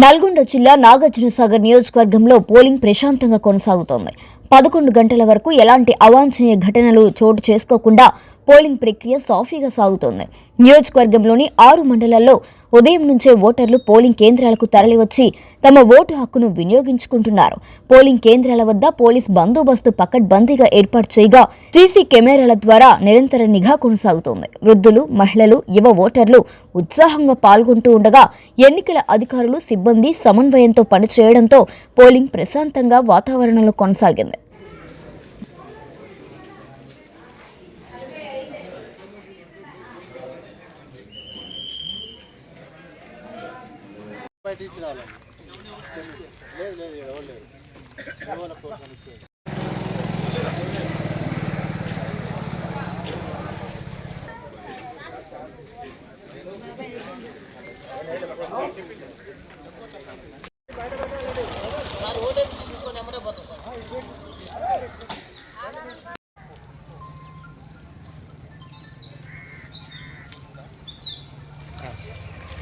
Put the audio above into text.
నల్గొండ జిల్లా నాగార్జునసాగర్ నియోజకవర్గంలో పోలింగ్ ప్రశాంతంగా కొనసాగుతోంది. 11 గంటల వరకు ఎలాంటి అవాంఛనీయ ఘటనలు చోటు చేసుకోకుండా పోలింగ్ ప్రక్రియ సాఫీగా సాగుతోంది. నియోజకవర్గంలోని 6 మండలాల్లో ఉదయం నుంచే ఓటర్లు పోలింగ్ కేంద్రాలకు తరలివచ్చి తమ ఓటు హక్కును వినియోగించుకుంటున్నారు. పోలింగ్ కేంద్రాల వద్ద పోలీస్ బందోబస్తు పకడ్బందీగా ఏర్పాటు చేయగా సీసీ కెమెరాల ద్వారా నిరంతర నిఘా కొనసాగుతోంది. వృద్ధులు, మహిళలు, యువ ఓటర్లు ఉత్సాహంగా పాల్గొంటూ ఉండగా ఎన్నికల అధికారులు, సిబ్బంది సమన్వయంతో పనిచేయడంతో పోలింగ్ ప్రశాంతంగా వాతావరణంలో కొనసాగింది.